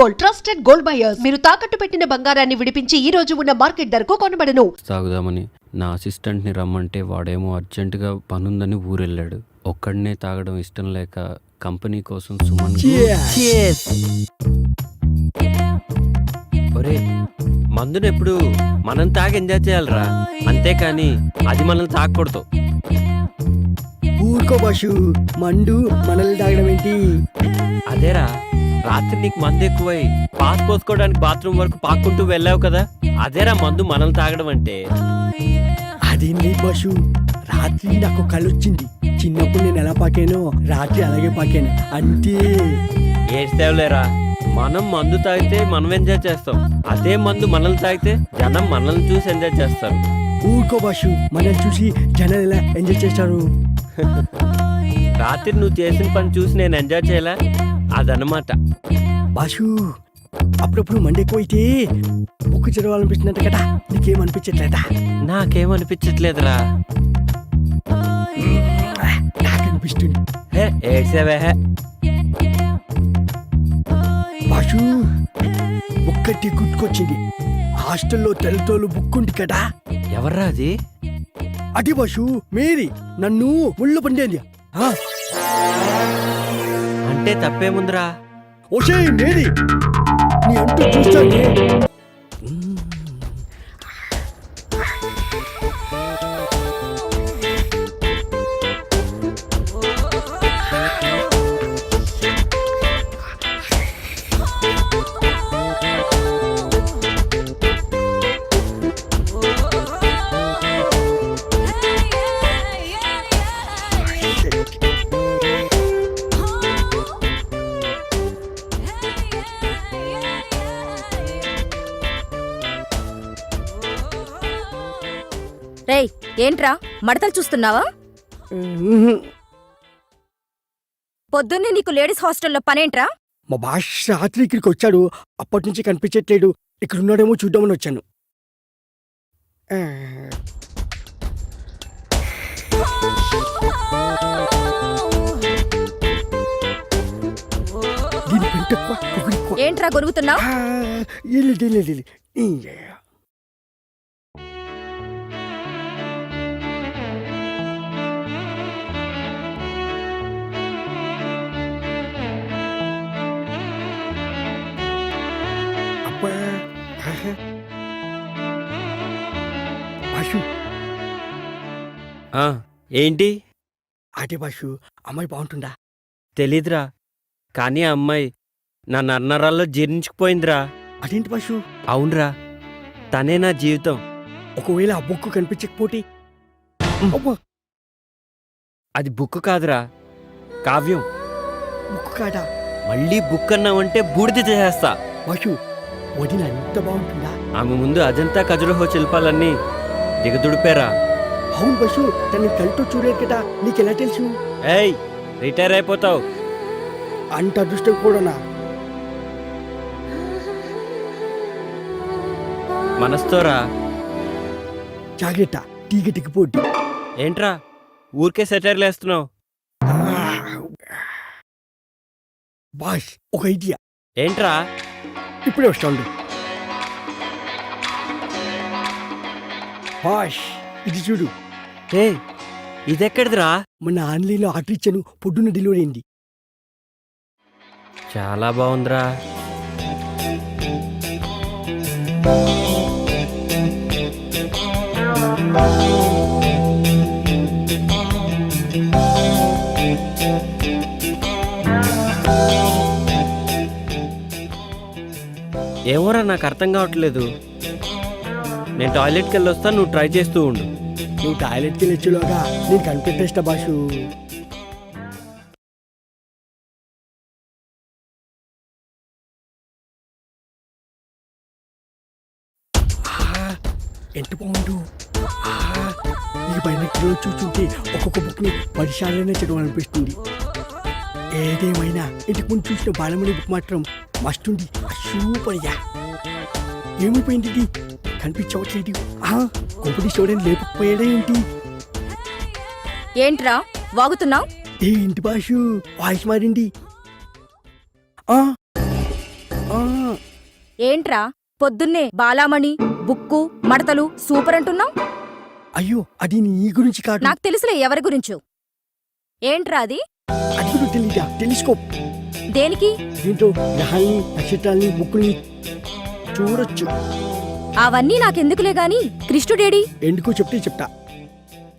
Gold, trusted gold buyers. మీరు తాకట్టు పెట్టిన బంగారాన్ని విడిపించి ఈ రోజు ఉన్న మార్కెట్ ధరకు కొనబడను. తాగుదామని నా అసిస్టెంట్ని రమ్మంటే వాడేమో అర్జెంటుగా పనుందని ఊరెళ్ళాడు. ఒక్కడనే తాగడం ఇష్టం లేక కంపెనీ కోసం సుమన్ ఒరే మందుని ఎప్పుడు మనం తాగి ఎంజాయ్ చేయాలరా, అంతేకాని అది మనల్ని తాగకూడదు. ఊరుకో బాషు, మండు మనల్ని తాగడం ఏంటి? అదేరా రాత్రి నీకు మందు ఎక్కువై పాస్ పోసుకోవడానికి బాత్రూమ్ వరకు పాక్కుంటూ వెళ్ళావు కదా, అదేరా మందు మనల్ని తాగడం అంటే. అదేం లేదు బాషు, రాత్రి నాకు కళ్ళొచ్చింది. చిన్నప్పుడు నేను ఎలా పాకానో రాత్రి అలాగే పాకాను అంతే. ఏడ్చేవలేరా, మనం మందు తాగితే మనం ఎంజాయ్ చేస్తాం, అదే మందు మనల్ని తాగితే జనం మనల్ని చూసి ఎంజాయ్ చేస్తారు. ఊరుకో బాషు, మనల్ని చూసి జనాలు ఎలా ఎంజాయ్ చేస్తారు? రాత్రి నువ్వు చేసిన పని చూసి నేను ఎంజాయ్ చేయలే, అదనమాట. బాషు అప్పుడప్పుడు మండి ఎక్కువైతే బుక్కు చదవాలనిపిస్తుందంట కదా, నీకేమనిపించట్లేదా? నాకేమనిపించట్లేదురా. నాకు అనిపిస్తుంది. ఏడ్సేవే బాషు ఒక్కటి గుర్తుకొచ్చింది, హాస్టల్లో తెల్లతోలు బుక్ ఉంది కదా. ఎవర్రా అది? అది బాషు మేరీ, నన్ను ముళ్ళు పండేది. అంటే తప్పేముందిరా? ఓషే మేరీ, నీ అంటూ చూస్తానే. రేయ్, ఏంట్రా మడతలు చూస్తున్నావా? పొద్దున్నే నీకు లేడీస్ హాస్టల్లో పనేంట్రా? మా బాష్ రాత్రి ఇక్కడికి వచ్చాడు, అప్పటి నుంచి కనిపించట్లేడు. ఇక్కడ ఉన్నాడేమో చూద్దామని వచ్చాను. దీని పెంట ఎక్కువ, పొగరు ఎక్కువ. ఏంట్రా గొరుగుతున్నావు? బాషు ఏంటి? అదే బాషు, అమ్మాయి బాగుంటుందా? తెలీదురా, కానీ ఆ అమ్మాయి నా నన్నరాల్లో జీర్ణించుకుపోయిందిరా. అదేంటి బాషు? అవునరా, తనే నా జీవితం. ఒకవేళ ఆ బుక్ కనిపించకపోతే? అది బుక్ కాదురా, కావ్యం. బుక్ కాదా? మళ్ళీ బుక్ అన్నావంటే బూడిద చేసేస్తా. బాషు వదిన ఎంత బాగుంటుందా? ఆమె ముందు అజంతా ఖజురహో శిల్పాలన్నీ దిగదుడిపేరా. అవును బాషు, తనని కళ్ళతో చూడలేదు కదా, నీకెలా తెలుసు? ఏయ్, రిటైర్ అయిపోతావు. అంత అదృష్టం కూడానా? మనస్తోరా. జాగ్రత్త, టీగటికి పోటీ. ఏంట్రా ఊరికే సెటైర్లు వేస్తున్నావు? బాష్ ఒక ఐడియా. ఏంట్రా? ఇప్పుడే వస్తాండు. బాష్ ఇది చూడు. ఏ ఇదెక్కడిదిరా? మొన్న ఆన్లైన్లో ఆర్డర్ ఇచ్చాను, పొద్దున్న డెలివరీ అయింది. చాలా బాగుందిరా. ఏమోరా, నాకు అర్థం కావట్లేదు. నేను టాయిలెట్కి వెళ్ళి వస్తాను, నువ్వు ట్రై చేస్తూ ఉండు. నువ్వు టాయిలెట్కి వెళ్ళొచ్చులోగా నేను కనిపెట్టేస్తా బాషు. ఎంత బాగుండు. ఈ బైనెక్లో చూస్తుంటే ఒక్కొక్క బుక్ని 10 సార్లనే చదవాలనిపిస్తుంది. ఏదేమైనా ఇంటికి ముందు చూసిన బాలమణి బుక్ మాత్రం మస్తుంది, సూపర్ యా. ఏమైపోయింది ఇది? కనిపించవట్లేదు. కొంపటి చూడని లేకపోయాడా ఏంటి? ఏంట్రా వాగుతున్నావు? ఏంటి బాషు వాయిస్ మారింది? ఆ, ఏంట్రా పొద్దున్నే బాలామణి బుక్కు మడతలు సూపర్ అంటున్నావు? అయ్యో అది నీ గురించి కాదు. నాకు తెలుసులే ఎవరి గురించో. ఏంట్రా అది? అది కూడా తెలీదా? టెలిస్కోప్. దేనికి? దీంతో గ్రహాల్ని నక్షత్రాల్ని బుక్కుల్ని చూడొచ్చు. అవన్నీ నాకెందుకులే గాని కృష్ణుడేడి? ఎందుకో చెప్తే చెప్తా.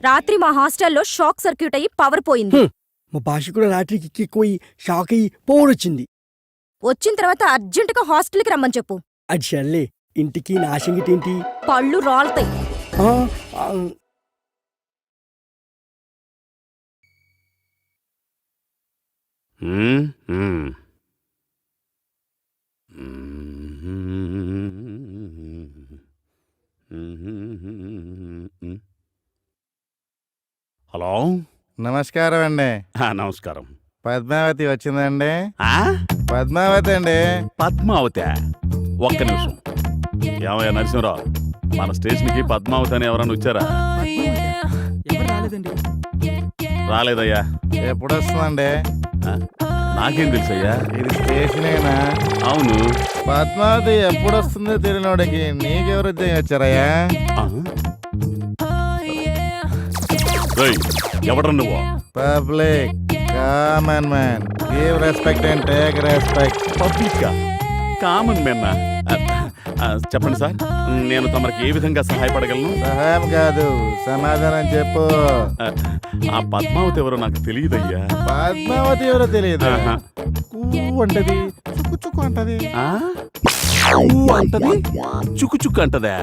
రాత్రి మా హాస్టల్లో షాక్ సర్క్యూట్ అయ్యి పవర్ పోయింది. మా భాష కూడా రాత్రికి ఎక్కిపోయి షాక్ అయ్యి పోరొచ్చింది. వచ్చిన తర్వాత అర్జెంటుగా హాస్టల్కి రమ్మని చెప్పు. అది సర్లే, ఇంటికి నా సంగతి ఏంటి? పళ్ళు రాలుతాయి. ఆ, ఆ, హలో. నమస్కారం అండి. నమస్కారం. పద్మావతి వచ్చిందండి? ఆ? పద్మావతి అండి. పద్మావతి, ఒక్క నిమిషం. ఏమయ్యా నరసింహరావు, మన స్టేషన్కి పద్మావతి అని ఎవరైనా వచ్చారా? రాలేదయ్యా. ఎప్పుడు వస్తుందండి? ఆ? నాకేం తెలుసయ్యా? ఇది స్టేషనేనా? అవును. పద్మావతి ఎప్పుడు వస్తుందో తెలియనోడికి నీకెవరు ఉద్యోగం వచ్చారయ్యా? ఆ? ఏయ్, ఎవడ్రా నువ్వు? Public common man, give respect and take respect. Public common మెన్నా? చెప్పండి సార్, నేను తమరికి ఏ విధంగా సహాయపడగలను? సహాయం కాదు, సమాధానం చెప్పు. ఆ పద్మావతి ఎవరో నాకు తెలియదయ్యా. పద్మావతి ఎవరో తెలియదు. ఆహా. అంటది, చుక్కు చుక్కు అంటది. ఆ? ఊ అంటది, చుక్కు చుక్కు అంటదా?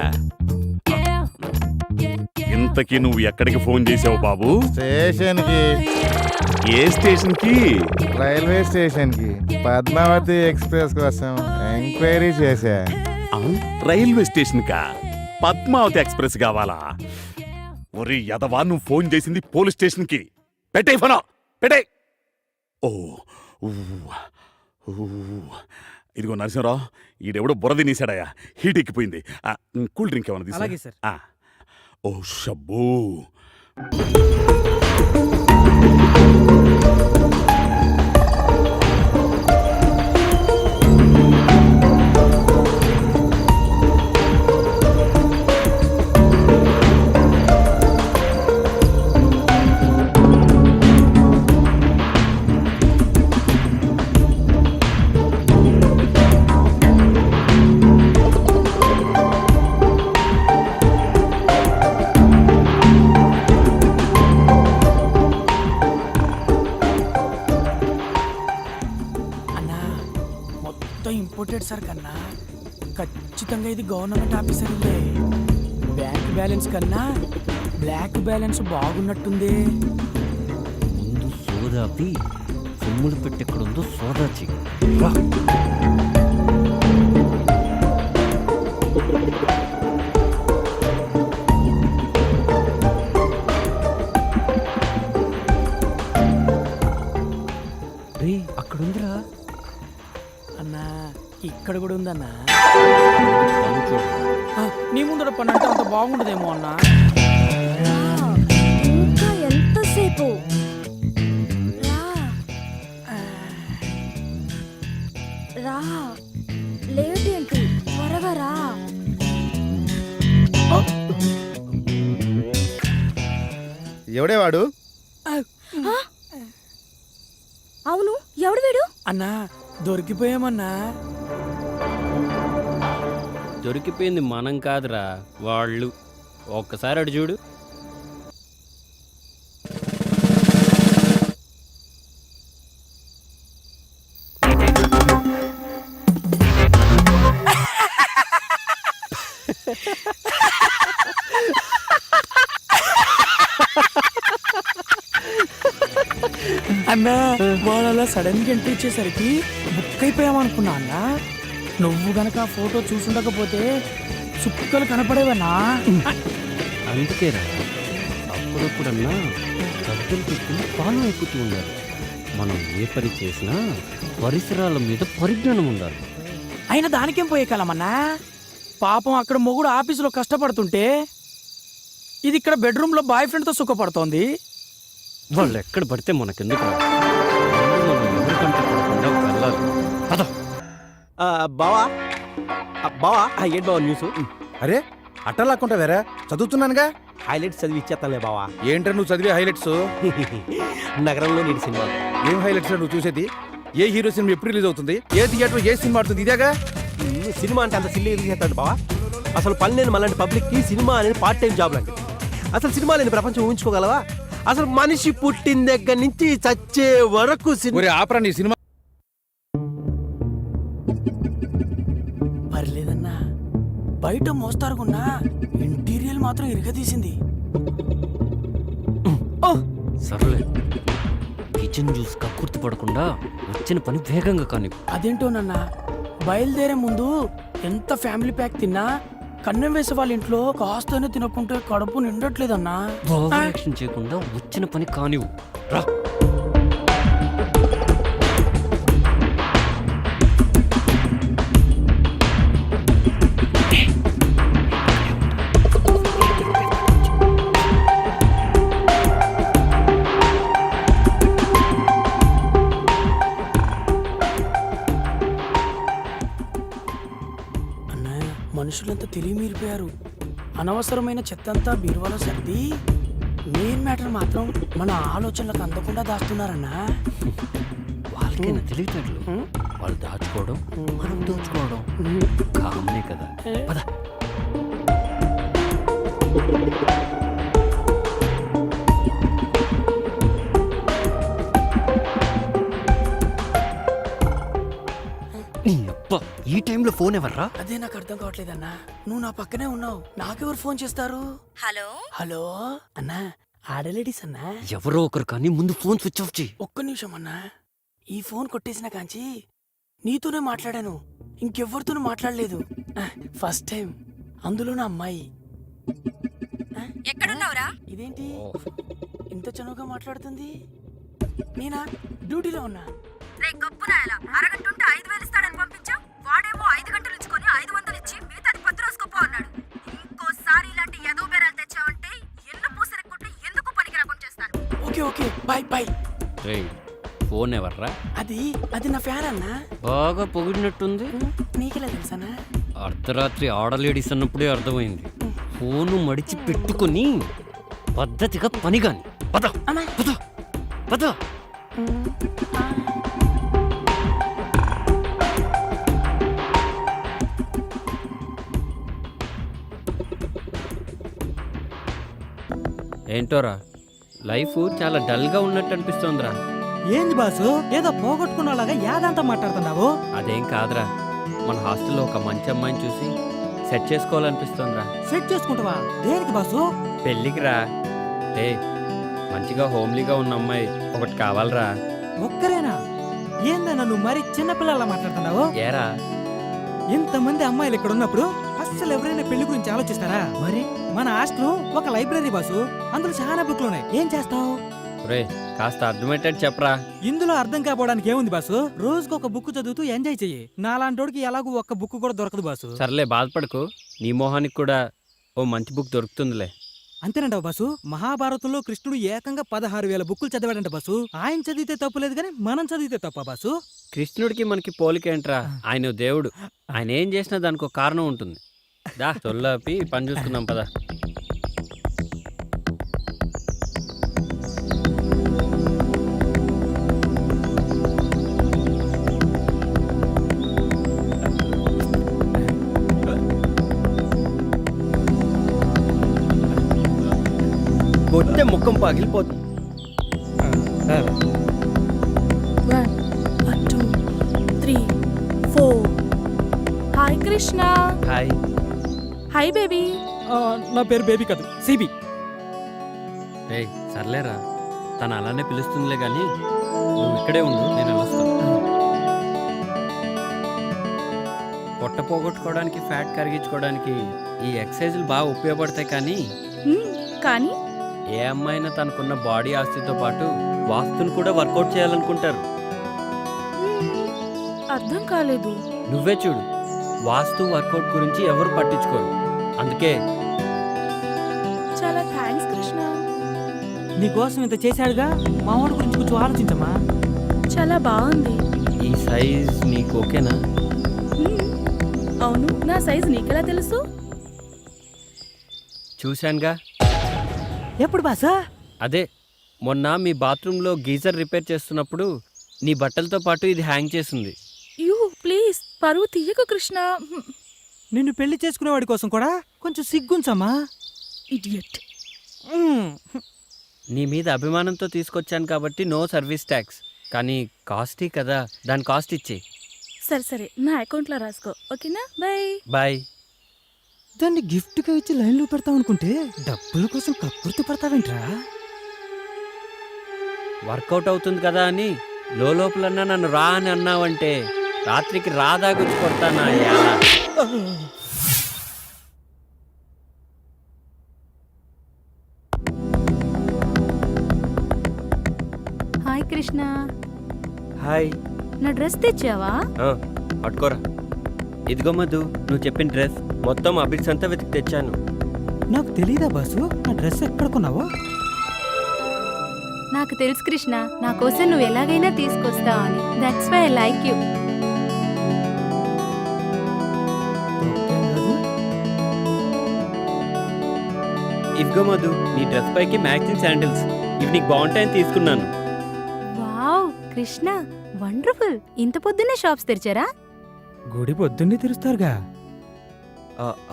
ఇంతకీ నువ్వు ఎక్కడికి ఫోన్ చేసావు బాబు? స్టేషన్ కి. ఏ స్టేషన్ కి? రైల్వే స్టేషన్ కి పద్మావతి ఎక్స్ప్రెస్ కోసం ఎంక్వైరీ చేశా. రైల్వే స్టేషన్ కా? పద్మావతి ఎక్స్ప్రెస్ కావాలా? ఒరి యదవా, నువ్వు ఫోన్ చేసింది పోలీస్ స్టేషన్ కి. పెట్టే ఫోన్, పెట్టే. ఓ ఊ, ఊ. ఇదిగో నరసింహరావు, ఈడెవడో బురద నీసాడయా, హీట్ ఎక్కిపోయింది. కూల్ డ్రింక్ ఏమన్నా తీసుకురా. ఓ షబ్బూ. ఇంపోర్టెడ్ సార్ కన్నా ఖచ్చితంగా ఇది గవర్నమెంట్ ఆఫీసర్ ఇల్లే. బ్యాంక్ బ్యాలెన్స్ కన్నా బ్లాక్ బ్యాలెన్స్ బాగున్నట్టుంది. ముందు సోదాపి సొమ్ములు పెట్టెక్కడుందో సోదా చెయ్యి. రే, అక్కడుందిరా అన్నా, ఇక్కడ కూడా ఉందన్నా. పన్ను చూడు. నీ ముందర పని అంటే అంత బాగుండదేమో అన్నా. ఇంకా ఎంతసేపు? రా, లేట్ ఏంటి? త్వరగా రా. ఎవడేవాడు? అవును, ఎవడు వీడు? అన్నా, దొరికిపోయామన్నా. దొరికిపోయింది మనం కాదురా, వాళ్ళు. ఒక్కసారి అడు చూడు. అన్నా, వాళ్ళ సడన్ గా ఎంట్రీ ఇచ్చేసరికి బుక్ అయిపోయామనుకున్నా అన్నా. నువ్వు గనక ఆ ఫోటో చూసుండకపోతే చుక్కలు కనపడేవన్నా. అందుకేరా అప్పుడప్పుడన్నా గద్దలు పెట్టుకుని పాలు ఎక్కుతూ ఉండాలి. మనం ఏ పని చేసినా పరిసరాల మీద పరిజ్ఞానం ఉండాలి. అయినా దానికేం పోయే కాలమన్నా. పాపం అక్కడ మొగుడు ఆఫీసులో కష్టపడుతుంటే ఇది ఇక్కడ బెడ్రూమ్లో బాయ్ ఫ్రెండ్తో సుఖపడుతోంది. వాళ్ళు ఎక్కడ పడితే మనకెందుకు రా? మనం ఎవరికంటే పడకుండా వెళ్ళాలి. పద. బావా బావా ఏంటి బావా న్యూస్? అరే అట్టలాక్కుంటా వేరే చదువుతున్నానుగా. హైలైట్స్ చదివి ఇచ్చేస్తానులే బావా. ఏంట్రా నువ్వు చదివే హైలైట్స్? నగరంలో నేటి సినిమా. ఏం హైలైట్స్ నువ్వు చూసేది? ఏ హీరో సినిమా ఎప్పుడు రిలీజ్ అవుతుంది, ఏ థియేటర్ ఏ సినిమా ఆడుతుంది, ఇదేగా. సినిమా అంటే అంత సిల్లీ చేస్తాడు బావా. అసలు పని లేని మళ్ళీ పబ్లిక్కి సినిమా అనేది పార్ట్ టైం జాబ్ లాంటిది. అసలు సినిమా లేని ప్రపంచం ఊహించుకోగలవా? అసలు మనిషి పుట్టిన దగ్గర నుంచి చచ్చే వరకు ఒరే ఆపరా నీ సినిమా. పర్లేదన్నా, బయట మోస్తారుకున్నా ఇంటీరియల్ మాత్రం ఇరగదీసింది. సర్లే, కిచెన్ జ్యూస్ కక్కుర్తి పడకుండా వచ్చిన పని వేగంగా కానీ. అదేంటోనన్నా, బయలుదేరే ముందు ఎంత ఫ్యామిలీ ప్యాక్ తిన్నా కన్నం వేసే వాళ్ళ ఇంట్లో కాస్తనే తినకుంటే కడుపు నిండట్లేదన్నా. యాక్షన్ చేయకుండా వచ్చిన పని కానివ్వు. రా. అన్నయ్య, మనుషులంతా తెలివి మీరిపోయారు. అనవసరమైన చెత్తంతా బీరువాలో సర్ది మెయిన్ మ్యాటర్ మాత్రం మన ఆలోచనలకు అందకుండా దాస్తున్నారన్నా. వాళ్ళకైనా తెలియటట్లు వాళ్ళు దాచుకోవడం మనం దోచుకోవడం కామనే కదా. పద. నీ అబ్బా, ఈ టైంలో ఫోన్ ఎవర్రా? అదే నాకు అర్థం కావట్లేదన్నా. నువ్వు నా పక్కనే ఉన్నావు, నాకెవరు ఫోన్ చేస్తారు? హలో హలో అన్నా, ఆడలేడీస్ అన్నా. ఎవరో ఒకరు కానీ ముందు ఫోన్ స్విచ్ ఆఫ్ చేయి. ఒక్క నిమిషం అన్నా, ఈ ఫోన్ కొట్టేసిన కాంచి నీతోనే మాట్లాడాను, ఇంకెవ్వరితోనూ మాట్లాడలేదు. ఫస్ట్ టైం, అందులో నా అమ్మాయి. ఎక్కడున్నావురా? ఇదేంటి ఇంత చనువుగా మాట్లాడుతుంది? నేనా డ్యూటీలో ఉన్నా. రే గొప్పనాయలా, అరగంటుంటే 5,000 ఇస్తాడని పంపించావు. వాడేమో 5 గంటలు ఇచ్చుకొని 500 ఇచ్చి మిగతాది 10 రోజుకోపో అన్నాడు. ఇంకోసారి ఇలాంటి ఎదో బేరాలు తెచ్చావంటే ఎల్లు పూసరి కొట్టి ఎందుకు పనికి రాకుండా చేస్తాను. Okay okay, bye bye. రేయ్, ఫోన్ ఎవర్రా? అది అది నా ఫ్యాన్ అన్నా. బాగా పొగిడినట్టుంది. నీకెలా తెలుసానా? అర్ధరాత్రి ఆడలేడీస్ అన్నప్పుడే అర్థమైంది. ఫోను మడిచి పెట్టుకుని పద్ధతిగా పని గాని. పద అమ్మా. పద పద. ఏంటోరా, లైఫ్ చాలా డల్గా ఉన్నట్టు అనిపిస్తోందిరా. ఏంది బాసు, ఏదో పోగొట్టుకున్నలాగా యాదంతా మాట్లాడుతున్నావు? అదేం కాదురా, మన హాస్టల్లో ఒక మంచి అమ్మాయిని చూసి సెట్ చేసుకోవాలనిపిస్తోందిరా. సెట్ చేసుకుంటావా? దేనికి బాసు? పెళ్ళికి రా. ఏ మంచిగా హోమ్లీగా ఉన్న అమ్మాయి ఒకటి కావాలరా. ఒక్కరేనా? ఏందన్నా నువ్వు మరి చిన్నపిల్లలా మాట్లాడుతున్నావు? ఏరా, ఇంతమంది అమ్మాయిలు ఇక్కడ ఉన్నప్పుడు అస్సలు ఎవరైనా పెళ్లి గురించి ఆలోచిస్తారా? మరి మన హాస్టల్ ఒక లైబ్రరీ బాసు, అందులో చాలా బుక్లు ఉన్నాయి. ఏం చేస్తావు? రే కాస్త అర్థమయ్యేటట్టు చెప్పరా. ఇందులో అర్థం కాపోవడానికి ఏముంది బాసు? రోజుకు ఒక బుక్ చదువుతూ ఎంజాయ్ చెయ్యి. నాలాంటోడికి ఎలాగూ ఒక్క బుక్ కూడా దొరకదు బాసు. సర్లే, బాధపడకు. నీ మొహానికి కూడా ఓ మంచి బుక్ దొరుకుతుందిలే. అంతేనంటావు బాసు? మహాభారతంలో కృష్ణుడు ఏకంగా 16,000 బుక్కులు చదివాడంట బాసు. ఆయన చదివితే తప్పులేదు కానీ మనం చదివితే తప్ప బాసు? కృష్ణుడికి మనకి పోలికేంట్రా? ఆయన దేవుడు. ఆయన ఏం చేసినా దానికి ఒక కారణం ఉంటుంది. దా చొల్లాపి పని చూసుకుందాం పద. కొట్టే ముఖం పగిలిపోతుంది. 1 2 3 4. Hi Krishna. Hi. Hi baby. నా పేరు బేబీ కాదు, సిబి. రే సర్లేరా, తను అలానే పిలుస్తుందిలే కానీ నువ్వు ఇక్కడే ఉండు, నేను వస్తాను. పొట్ట పోగొట్టుకోవడానికి, ఫ్యాట్ కరిగించుకోవడానికి ఈ ఎక్సర్సైజులు బాగా ఉపయోగపడతాయి. కానీ ఏ అమ్మాయినా తనకున్న బాడీ ఆస్తితో పాటు వాస్తుని కూడా వర్కౌట్ చేయాలనుకుంటారు. అర్థం కాలేదు. నువ్వే చూడు, వాస్తు వర్కౌట్ గురించి ఎవరు పట్టించుకోరు. అందుకే చాలా థ్యాంక్స్ కృష్ణ. నీకోసం ఇంత చేశాడుగా, మా వాడి గురించి కొంచెం ఆలోచించమ్మా. చాలా బాగుంది. ఈ సైజ్ నీకు ఓకేనా? నా సైజ్ నీకెలా తెలుసు? చూశానుగా. ఎప్పుడు బాసా? అదే మొన్న మీ బాత్రూంలో గీజర్ రిపేర్ చేస్తున్నప్పుడు నీ బట్టలతో పాటు ఇది హ్యాంగ్ చేసింది. యూ ప్లీజ్ పరువు తీయకు కృష్ణ. నిన్ను పెళ్లి చేసుకునేవాడి కోసం కూడా కొంచెం సిగ్గుంచమ్మా. ఇడియట్. నీ మీద అభిమానంతో తీసుకొచ్చాను కాబట్టి నో సర్వీస్ ట్యాక్స్. కానీ కాస్టీ కదా, దాని కాస్ట్ ఇచ్చే. సరే సరే నా అకౌంట్లో రాసుకో, ఓకేనా? బాయ్. బాయ్. దాన్ని గిఫ్ట్గా ఇచ్చి లైన్లో పెడతావు అనుకుంటే డబ్బుల కోసం కక్కుర్తి పడతావేంట్రా? వర్కౌట్ అవుతుంది కదా అని లోపలన్నా నన్ను రా అని అన్నావంటే రాత్రికి రాదా గుచ్చి కొడతానా? హాయ్ కృష్ణ. హాయ్. నా డ్రెస్ తెచ్చావా? పట్టుకోరా. ఇదిగో మధు, నువ్వు చెప్పిన డ్రెస్ మొత్తం అబిడ్స్ అంతా వెతికి తెచ్చాను. నాకు తెలీదా బాసు ఆ డ్రెస్ ఎక్కడ కొన్నావో? నాకు తెలుసు కృష్ణ, నా కోసం నువ్వు ఎలాగైనా తీసుకొస్తావు అని. That's why I like you. ఇదిగో మధు, నీ డ్రెస్ పైకి మ్యాచింగ్ శాండిల్స్. ఇవి నీకు బాగుంటాయని తీసుకున్నాను. Wow Krishna, wonderful. ఇంత పొద్దున్నే షాప్స్ తెరిచారా? గుడి పొద్దున్నే తెరుస్తారుగా.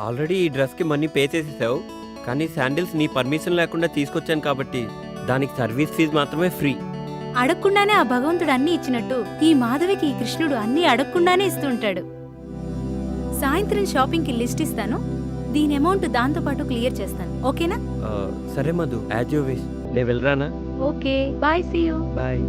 ఆల్రెడీ ఈ డ్రెస్కి మనీ పే చేసేసావు, కానీ శాండిల్స్ నీ పర్మిషన్ లేకుండా తీసుకొచ్చాను కాబట్టి దానికి సర్వీస్ ఫీజు మాత్రమే ఫ్రీ. అడగకుండానే ఆ భగవంతుడు అన్ని ఇచ్చినట్టు ఈ మాధవికి ఈ కృష్ణుడు అన్ని అడగకుండానే ఇస్తుంటాడు. సాయంత్రం షాపింగ్కి లిస్ట్ ఇస్తాను, దీని అమౌంట్ దాంతో పాటు క్లియర్ చేస్తాను, ఓకేనా? సరే మధు, యాజ్ యూ విష్. నేను వెళ్ళరానా? Okay bye, see you. Bye.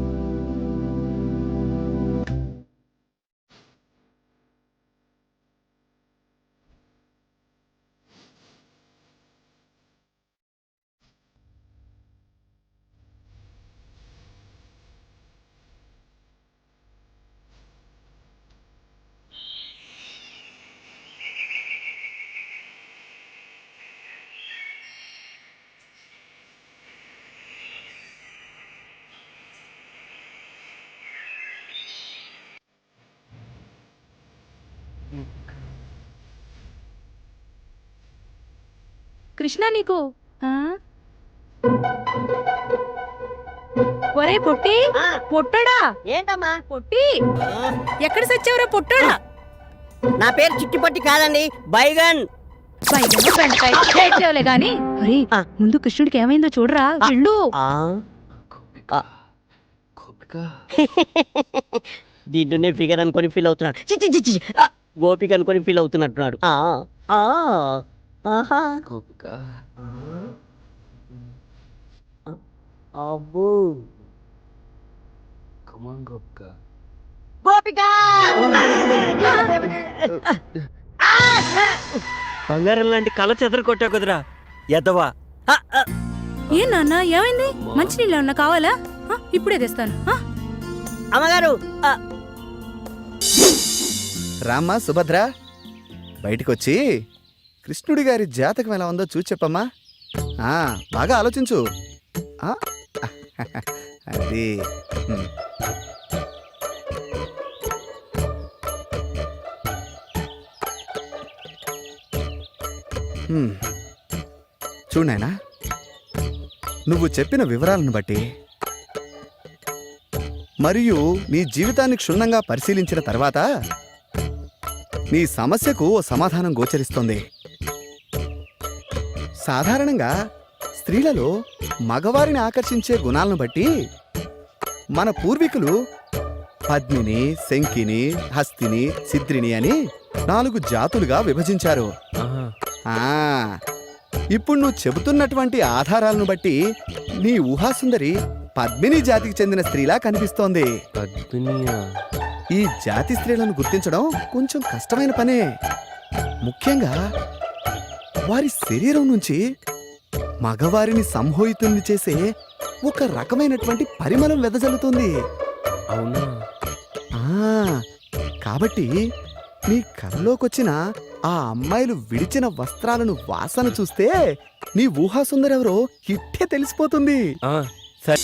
Krishna నీకు ఒరే పొట్టి, పొట్టడా? ఏంటమ్మా? పొట్టి ఎక్కడ సచ్చావురా పొట్టడా? నా పేరు చిట్టిపట్టి కాదండి, బైగన్. బయటలే గాని అరే ముందు కృష్ణుడికి ఏమైందో చూడరా. వెళ్ళు. దీంట్లోనే ఫిగర్ అనుకొని ఫీల్ అవుతున్నాడు. చిచ్చి చిచ్చి గోపిక అనుకొని ఫీల్ అవుతున్నట్టున్నాడు. అబ్బో గోపిక బంగారం లాంటి కళ చెదర కొట్టా కుదరా ఎదవా. ఏ నాన్న ఏమైంది? మంచినీళ్ళు ఏమన్నా కావాలా? ఇప్పుడే తెస్తాను. అమ్మగారు రామ్మా సుభద్ర, బయటికొచ్చి కృష్ణుడి గారి జాతకం ఎలా ఉందో చూసి చెప్పమ్మా. బాగా ఆలోచించు. అది చూడైనా, నువ్వు చెప్పిన వివరాలను బట్టి మరియు నీ జీవితాన్ని క్షుణ్ణంగా పరిశీలించిన తర్వాత నీ సమస్యకు ఓ సమాధానం గోచరిస్తోంది. సాధారణంగా స్త్రీలలో మగవారిని ఆకర్షించే గుణాలను బట్టి మన పూర్వీకులు పద్మిని, శంకిని, హస్తిని, సిద్రిని అని 4 జాతులుగా విభజించారు. ఇప్పుడు నువ్వు చెబుతున్నటువంటి ఆధారాలను బట్టి నీ ఊహాసుందరి పద్మిని జాతికి చెందిన స్త్రీలా కనిపిస్తోంది. ఈ జాతి స్త్రీలను గుర్తించడం కొంచెం కష్టమైన పనే. ముఖ్యంగా వారి శరీరం నుంచి మగవారిని సంమోహితుల్ని చేసే ఒక రకమైనటువంటి పరిమళం వెదజల్లుతుంది. అవునా? కాబట్టి నీ కల్లోకొచ్చిన ఆ అమ్మాయిలు విడిచిన వస్త్రాలను వాసన చూస్తే నీ ఊహాసుందరెవరో ఇట్టే తెలిసిపోతుంది. సరే.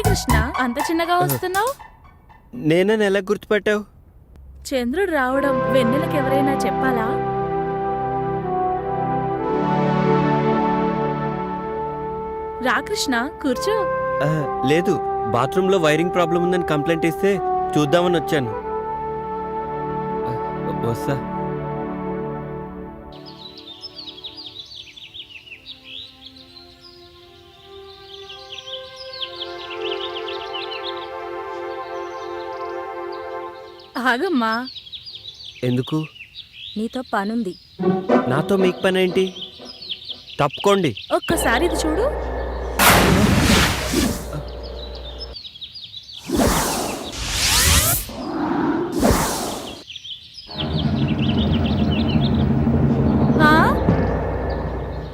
కృష్ణ అంత చిన్నగా వస్తున్నావు? నేనే ఎలా గుర్తుపెట్టావు? చంద్రుడు రావడం వెన్నెలకు ఎవరైనా చెప్పాలా? రాకృష్ణ కూర్చో. లేదు, బాత్రూంలో వైరింగ్ ప్రాబ్లం ఉందని కంప్లైంట్ ఇస్తే చూద్దామని వచ్చాను. వస్తా. ఆగమ్మా. ఎందుకు? నీతో పనుంది. నాతో మీకు పని ఏంటి? తప్పుకోండి. ఒక్కసారి ఇది చూడు.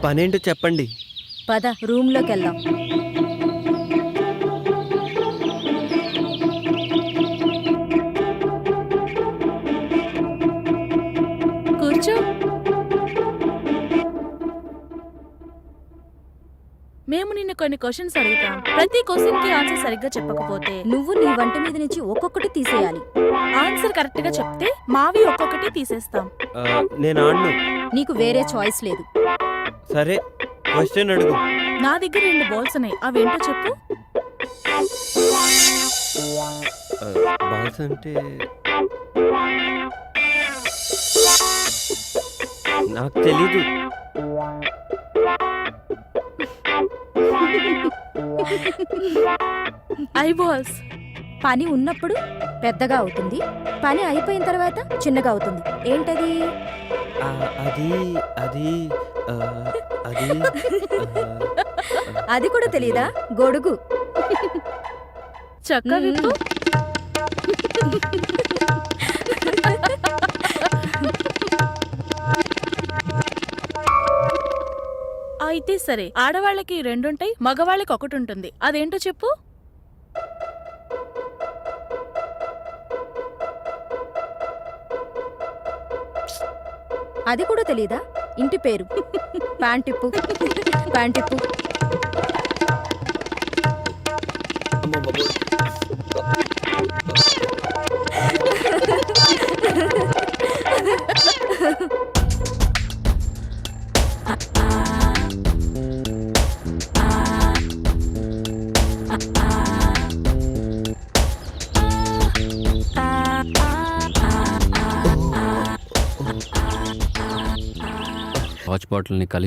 పనేంటో చెప్పండి. పద రూమ్లోకి వెళ్దాం. కూర్చో. మేము నిన్ను కొన్ని క్వశ్చన్స్ అడుగుతాం. ప్రతి క్వశ్చన్ కి ఆన్సర్ సరిగ్గా చెప్పకపోతే నువ్వు నీ వంట మీద నుంచి ఒక్కొక్కటి తీసేయాలి. ఆన్సర్ కరెక్ట్ గా చెప్తే మావి ఒక్కొక్కటి తీసేస్తాం. నేను ఆడను. నీకు వేరే చాయిస్ లేదు. సరే, క్వశ్చన్ అడుగు. నా దగ్గర 2 బాల్స్ ఉన్నాయి, అవేంటో చెప్పు. బాల్స్ అంటే నాకు తెలీదు. I balls. పని ఉన్నప్పుడు పెద్దగా అవుతుంది, పని అయిపోయిన తర్వాత చిన్నగా అవుతుంది. ఏంటది? అది అది అది అది కూడా తెలీదా? గొడుగు. చొక్కా విప్పు. అయితే సరే, ఆడవాళ్ళకి 2 ఉంటాయి, మగవాళ్ళకి 1 ఉంటుంది. అదేంటో చెప్పు. అది కూడా తెలీదా? ఇంటి పేరు. ప్యాంటిప్పు. ప్యాంటిప్పు. వాచ్ బాటిల్ని కలిసి